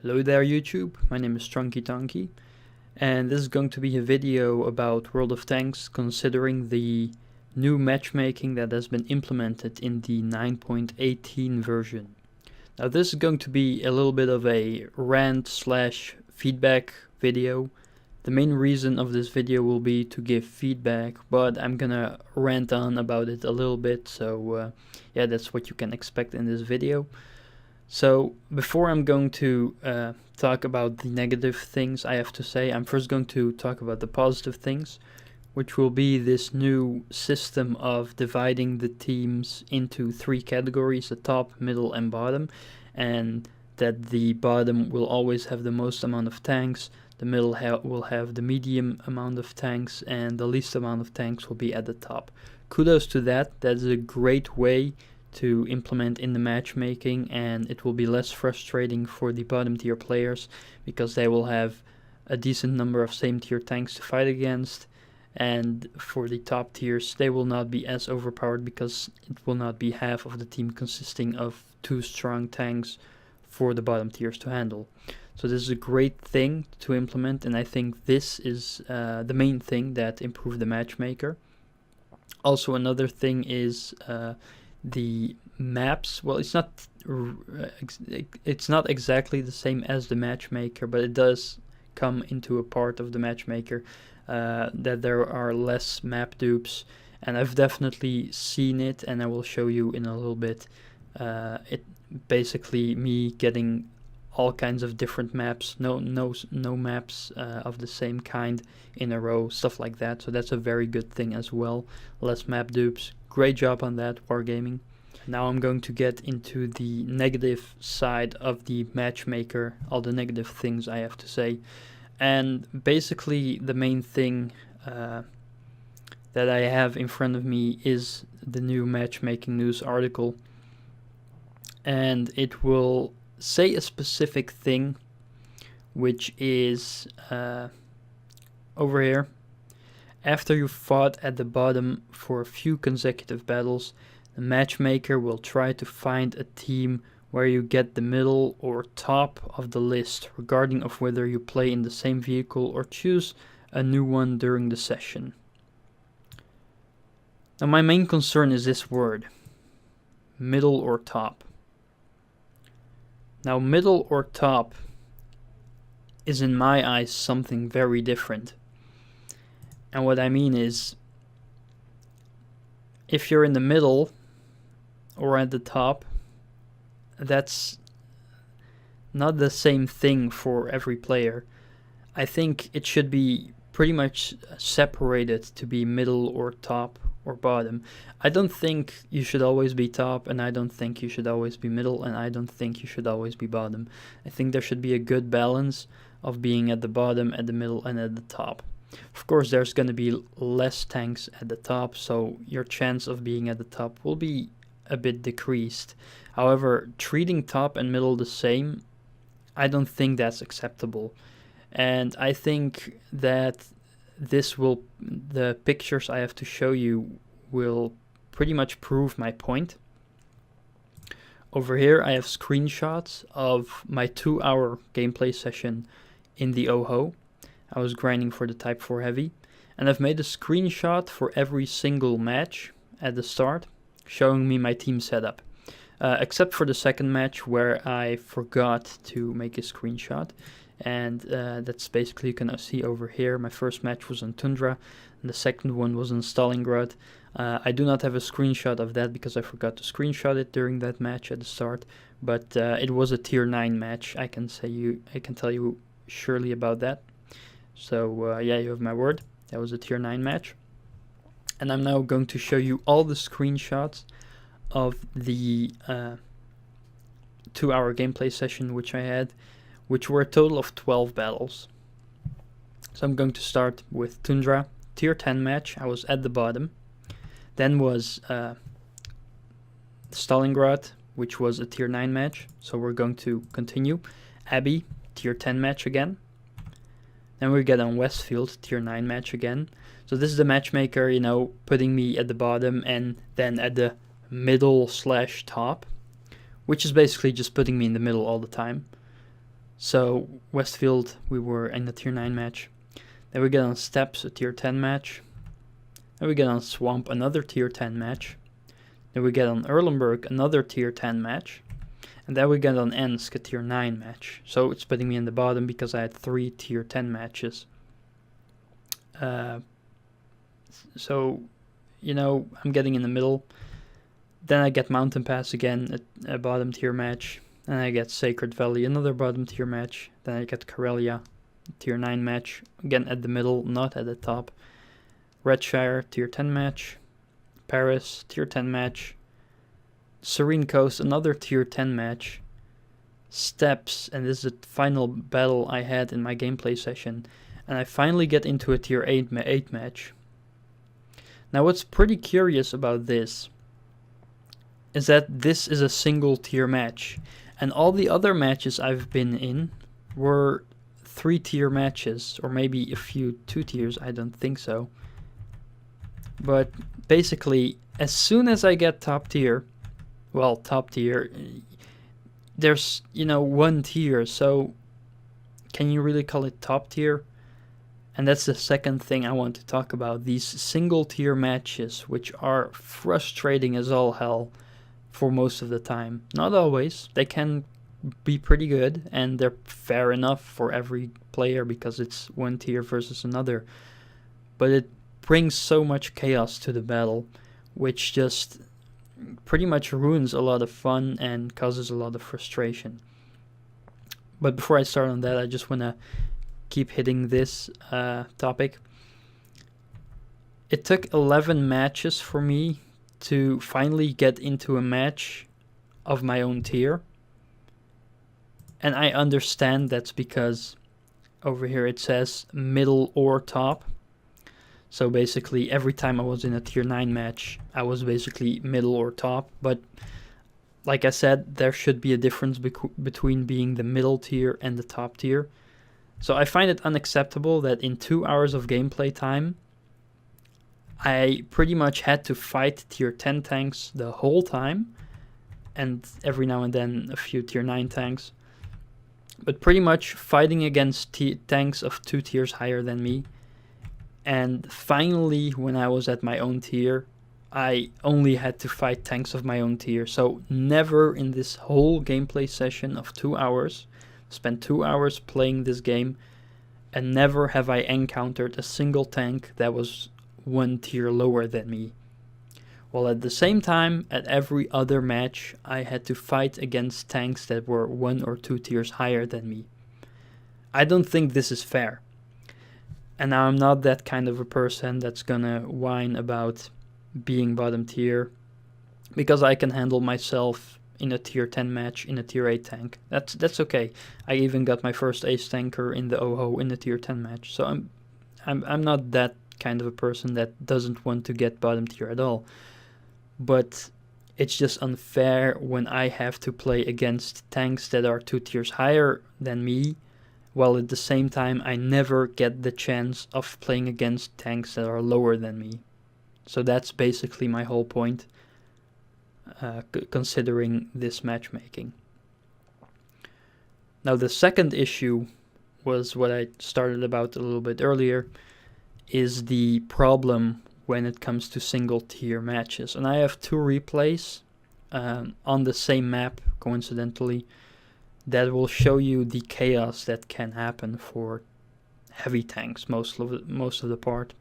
Hello there YouTube, my name is Trunky Tonky, and this is going to be a video about World of Tanks considering the new matchmaking that has been implemented in the 9.18 version. Now this is going to be a little bit of a rant slash feedback video. The main reason of this video will be to give feedback, but I'm gonna rant on about it a little bit, so yeah, that's what you can expect in this video. So before I'm going to talk about the negative things I have to say, I'm first going to talk about the positive things, which will be this new system of dividing the teams into three categories, the top, middle and bottom, and that the bottom will always have the most amount of tanks, the middle will have the medium amount of tanks, and the least amount of tanks will be at the top. Kudos to that. That is a great way to implement in the matchmaking, and it will be less frustrating for the bottom tier players because they will have a decent number of same tier tanks to fight against, and for the top tiers they will not be as overpowered because it will not be half of the team consisting of two strong tanks for the bottom tiers to handle. So this is a great thing to implement, and I think this is the main thing that improved the matchmaker. Also another thing is the maps. Well, it's not exactly the same as the matchmaker, but it does come into a part of the matchmaker that there are less map dupes, and I've definitely seen it, and I will show you in a little bit. It basically me getting all kinds of different maps, no maps of the same kind in a row, stuff like that. So that's a very good thing as well. Less map dupes. Great job on that, Wargaming. Now I'm going to get into the negative side of the matchmaker, all the negative things I have to say. And basically the main thing that I have in front of me is the new matchmaking news article. And it will say a specific thing, which is over here. After you fought at the bottom for a few consecutive battles, the matchmaker will try to find a team where you get the middle or top of the list, regarding of whether you play in the same vehicle or choose a new one during the session. Now my main concern is this word, middle or top. Now middle or top is in my eyes something very different. And what I mean is, if you're in the middle or at the top, that's not the same thing for every player. I think it should be pretty much separated to be middle or top or bottom. I don't think you should always be top, and I don't think you should always be middle, and I don't think you should always be bottom. I think there should be a good balance of being at the bottom, at the middle, and at the top. Of course, there's going to be less tanks at the top, so your chance of being at the top will be a bit decreased. However, treating top and middle the same, I don't think that's acceptable. And I think that the pictures I have to show you will pretty much prove my point. Over here I have screenshots of my 2-hour gameplay session in the OHO. I was grinding for the Type 4 Heavy, and I've made a screenshot for every single match at the start, showing me my team setup. Except for the second match where I forgot to make a screenshot, and that's basically, you can see over here, my first match was on Tundra, and the second one was on Stalingrad. I do not have a screenshot of that because I forgot to screenshot it during that match at the start, but it was a tier 9 match, I can tell you surely about that. So yeah, you have my word, that was a tier 9 match. And I'm now going to show you all the screenshots of the 2-hour gameplay session which I had, which were a total of 12 battles. So I'm going to start with Tundra, tier 10 match. I was at the bottom. Then was Stalingrad, which was a tier 9 match, so we're going to continue. Abbey, tier 10 match again. Then we get on Westfield, tier 9 match again. So this is the matchmaker, you know, putting me at the bottom and then at the middle slash top, which is basically just putting me in the middle all the time. So Westfield, we were in a tier 9 match. Then we get on Steppes, a tier 10 match. Then we get on Swamp, another tier 10 match. Then we get on Erlenberg, another tier 10 match. And then we get on Ensk, a tier 9 match. So it's putting me in the bottom because I had 3 tier 10 matches. So, you know, I'm getting in the middle. Then I get Mountain Pass again, a bottom tier match. Then I get Sacred Valley, another bottom tier match. Then I get Karelia, tier 9 match. Again at the middle, not at the top. Redshire, tier 10 match. Paris, tier 10 match. Serene Coast, another tier 10 match. Steppes, and this is the final battle I had in my gameplay session. And I finally get into a tier 8 match. Now what's pretty curious about this is that this is a single tier match. And all the other matches I've been in were 3 tier matches, or maybe a few 2 tiers, I don't think so. But basically, as soon as I get top tier, there's, you know, 1 tier, so can you really call it top tier? And that's the second thing I want to talk about, these single tier matches, which are frustrating as all hell for most of the time. Not always, they can be pretty good, and they're fair enough for every player because it's 1 tier versus another. But it brings so much chaos to the battle, which just pretty much ruins a lot of fun and causes a lot of frustration. But before I start on that, I just want to keep hitting this topic. It took 11 matches for me to finally get into a match of my own tier. And I understand that's because over here it says middle or top. So basically every time I was in a tier 9 match, I was basically middle or top. But like I said, there should be a difference between being the middle tier and the top tier. So I find it unacceptable that in 2 hours of gameplay time, I pretty much had to fight tier 10 tanks the whole time, and every now and then a few tier 9 tanks. But pretty much fighting against tanks of 2 tiers higher than me. And finally, when I was at my own tier, I only had to fight tanks of my own tier. So never in this whole gameplay session of 2 hours, spent 2 hours playing this game, and never have I encountered a single tank that was 1 tier lower than me. While at the same time, at every other match, I had to fight against tanks that were 1 or 2 tiers higher than me. I don't think this is fair. And now I'm not that kind of a person that's gonna whine about being bottom tier, because I can handle myself in a tier 10 match in a tier 8 tank. That's okay. I even got my first ace tanker in the OHO in the tier 10 match. So I'm not that kind of a person that doesn't want to get bottom tier at all. But it's just unfair when I have to play against tanks that are 2 tiers higher than me, while at the same time I never get the chance of playing against tanks that are lower than me. So that's basically my whole point, considering this matchmaking. Now the second issue was what I started about a little bit earlier, is the problem when it comes to single tier matches. And I have 2 replays on the same map, coincidentally, that will show you the chaos that can happen for heavy tanks most of the part.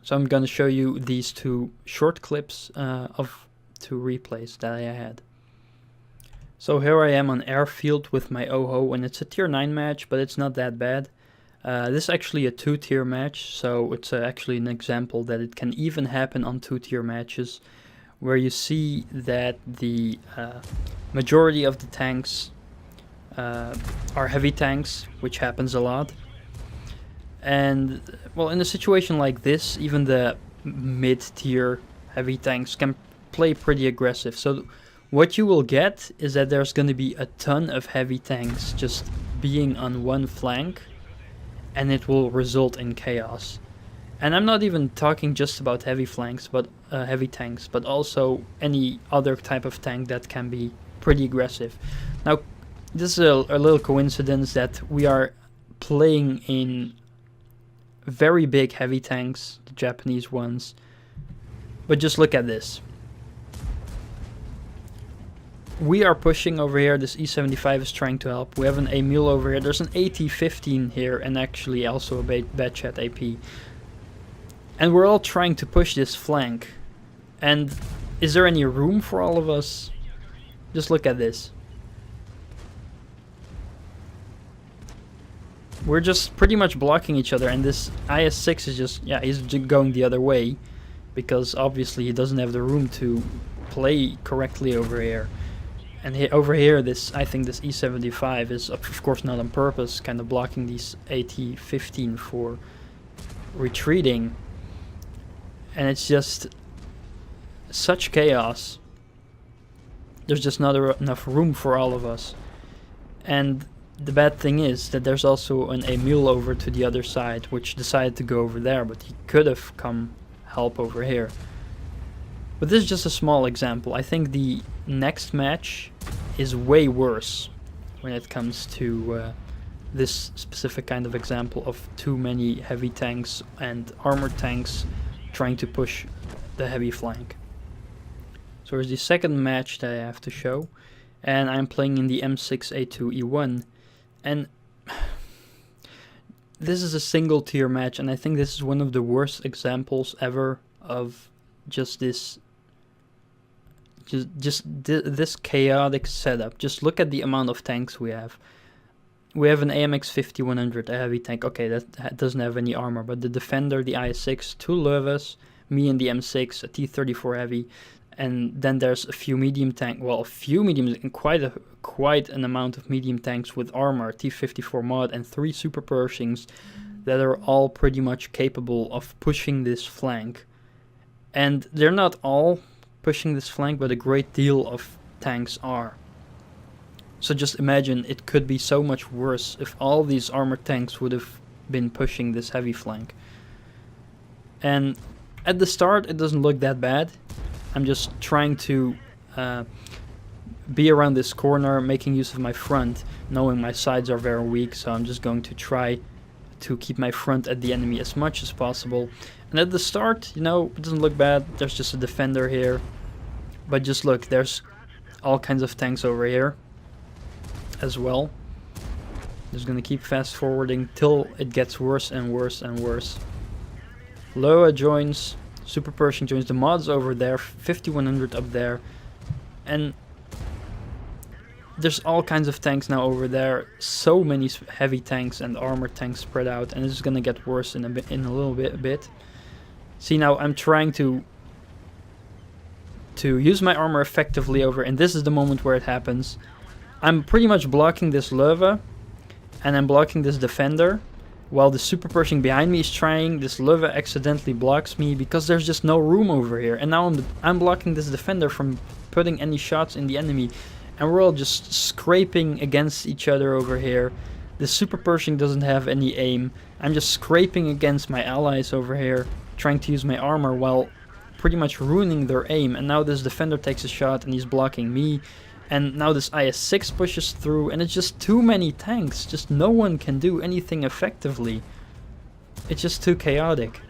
So I'm going to show you these 2 short clips of 2 replays that I had. So here I am on Airfield with my OHO, and it's a tier 9 match, but it's not that bad. This is actually a 2 tier match, so it's actually an example that it can even happen on 2 tier matches, where you see that the majority of the tanks are heavy tanks, which happens a lot. And well, in a situation like this, even the mid-tier heavy tanks can play pretty aggressive. So what you will get is that there's going to be a ton of heavy tanks just being on one flank, and it will result in chaos. And I'm not even talking just about heavy flanks, but heavy tanks, but also any other type of tank that can be pretty aggressive. Now, this is a little coincidence that we are playing in very big heavy tanks, the Japanese ones. But just look at this. We are pushing over here. This E75 is trying to help. We have an A mule over here. There's an AT-15 here, and actually also a bad chat AP. And we're all trying to push this flank. And is there any room for all of us? Just look at this. We're just pretty much blocking each other, and this IS-6 is just, yeah, he's going the other way, because obviously he doesn't have the room to play correctly over here. And over here, I think this E75 is, of course, not on purpose, kind of blocking these AT-15 for retreating. And it's just such chaos. There's just not enough room for all of us. And the bad thing is that there's also an mule over to the other side, which decided to go over there, but he could have come help over here. But this is just a small example. I think the next match is way worse when it comes to this specific kind of example of too many heavy tanks and armored tanks trying to push the heavy flank. So here's the second match that I have to show, and I'm playing in the M6A2E1, and this is a single tier match, and I think this is one of the worst examples ever of just this this chaotic setup. Just look at the amount of tanks we have. We have an AMX 5100, a heavy tank. Okay, that doesn't have any armor, but the Defender, the IS-6, 2 Lövas, me and the M6, a T-34 heavy, and then there's a few medium tank. Well, a few mediums, and quite an amount of medium tanks with armor, T-54 mod, and 3 Super Pershings that are all pretty much capable of pushing this flank. And they're not all pushing this flank, but a great deal of tanks are. So just imagine, it could be so much worse if all these armored tanks would have been pushing this heavy flank. And at the start it doesn't look that bad. I'm just trying to be around this corner, making use of my front, knowing my sides are very weak, so I'm just going to try to keep my front at the enemy as much as possible. And at the start, you know, it doesn't look bad. There's just a Defender here. But just look, there's all kinds of tanks over here as well. Just gonna keep fast forwarding till it gets worse and worse and worse. Loa joins, Super Pershing joins, the mods over there, 5100 up there. And there's all kinds of tanks now over there. So many heavy tanks and armored tanks spread out, and it's gonna get worse in a little bit. See, now I'm trying to use my armor effectively over, and this is the moment where it happens. I'm pretty much blocking this Löwe, and I'm blocking this Defender, while the Super Pershing behind me is trying. This Löwe accidentally blocks me because there's just no room over here, and now I'm blocking this Defender from putting any shots in the enemy, and we're all just scraping against each other over here. The Super Pershing doesn't have any aim. I'm just scraping against my allies over here, trying to use my armor while pretty much ruining their aim. And now this Defender takes a shot and he's blocking me, and now this IS-6 pushes through, and it's just too many tanks. Just no one can do anything effectively. It's just too chaotic.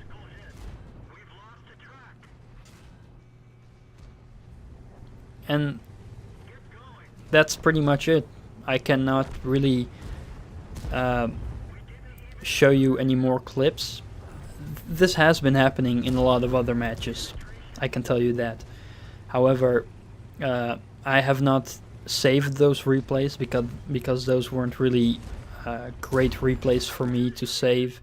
And that's pretty much it. I cannot really show you any more clips. This has been happening in a lot of other matches, I can tell you that. However, I have not saved those replays because those weren't really great replays for me to save.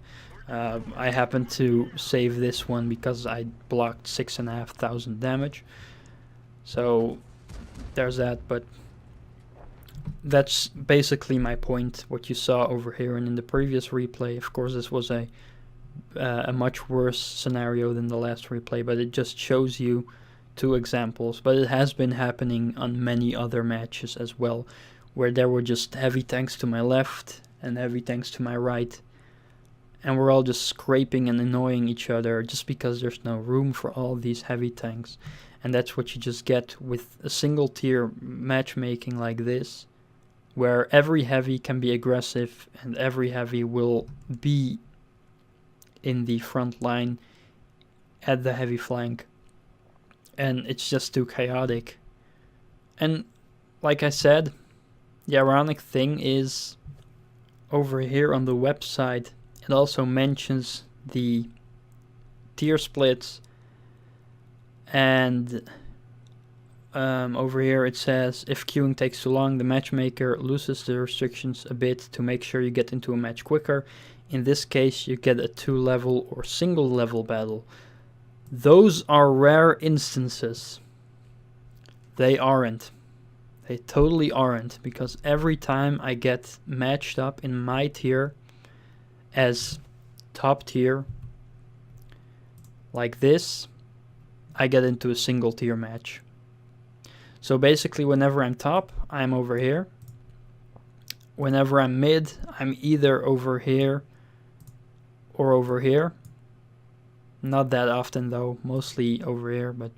I happened to save this one because I blocked 6,500 damage. So there's that, but that's basically my point, what you saw over here and in the previous replay. Of course, this was a much worse scenario than the last replay, but it just shows you two examples. But it has been happening on many other matches as well, where there were just heavy tanks to my left and heavy tanks to my right, and we're all just scraping and annoying each other just because there's no room for all these heavy tanks. And that's what you just get with a single tier matchmaking like this, where every heavy can be aggressive and every heavy will be in the front line at the heavy flank, and it's just too chaotic. And like I said, the ironic thing is over here on the website it also mentions the tier splits, and over here it says if queuing takes too long, the matchmaker loses the restrictions a bit to make sure you get into a match quicker. In this case, you get a 2-level or single-level battle. Those are rare instances. They aren't. They totally aren't, because every time I get matched up in my tier as top tier, like this, I get into a single tier match. So basically, whenever I'm top, I'm over here. Whenever I'm mid, I'm either over here or over here. Not that often though, mostly over here, but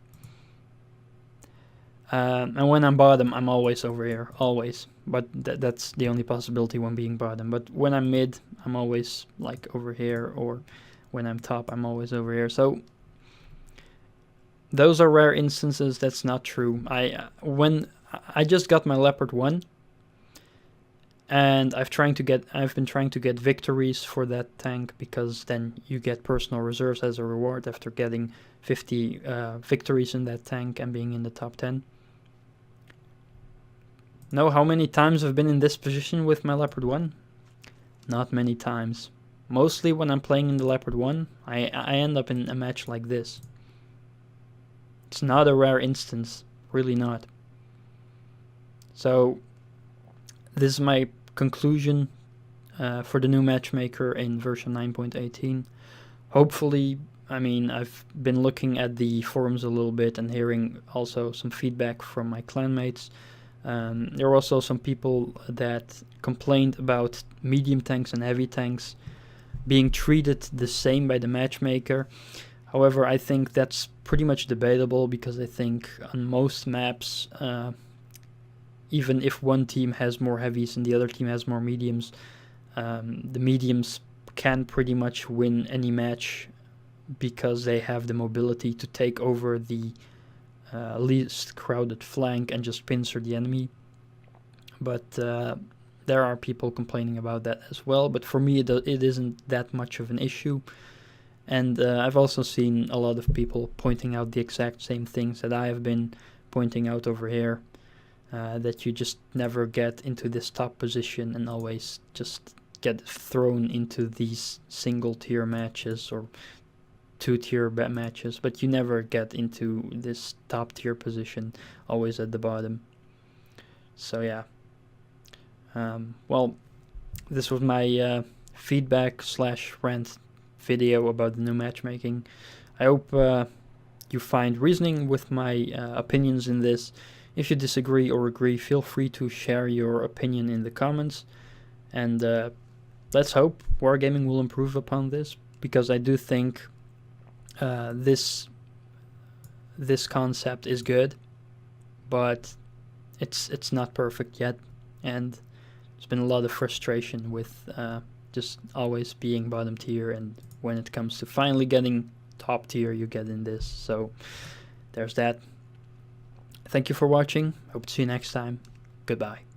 and when I'm bottom, I'm always over here, always. But that's the only possibility when being bottom. But when I'm mid, I'm always like over here, or when I'm top, I'm always over here. So those are rare instances. That's not true. When I just got my Leopard 1, and I've been trying to get victories for that tank, because then you get personal reserves as a reward after getting 50 victories in that tank and being in the top 10. Know how many times I've been in this position with my Leopard 1? Not many times. Mostly when I'm playing in the Leopard 1, I end up in a match like this. It's not a rare instance, really not. So this is my conclusion for the new Matchmaker in version 9.18. Hopefully, I mean, I've been looking at the forums a little bit and hearing also some feedback from my clanmates. There were also some people that complained about medium tanks and heavy tanks being treated the same by the Matchmaker. However, I think that's pretty much debatable, because I think on most maps, even if one team has more heavies and the other team has more mediums, the mediums can pretty much win any match, because they have the mobility to take over the least crowded flank and just pincer the enemy. But there are people complaining about that as well, but for me it isn't that much of an issue. And I've also seen a lot of people pointing out the exact same things that I have been pointing out over here, that you just never get into this top position and always just get thrown into these single tier matches or 2-tier matches, but you never get into this top tier position, always at the bottom. So yeah, well, this was my feedback / rant video about the new matchmaking. I hope you find reasoning with my opinions in this. If you disagree or agree, feel free to share your opinion in the comments, and let's hope Wargaming will improve upon this, because I do think this concept is good, but it's not perfect yet, and there's been a lot of frustration with just always being bottom tier, and when it comes to finally getting top tier, you get in this. So there's that. Thank you for watching. Hope to see you next time. Goodbye.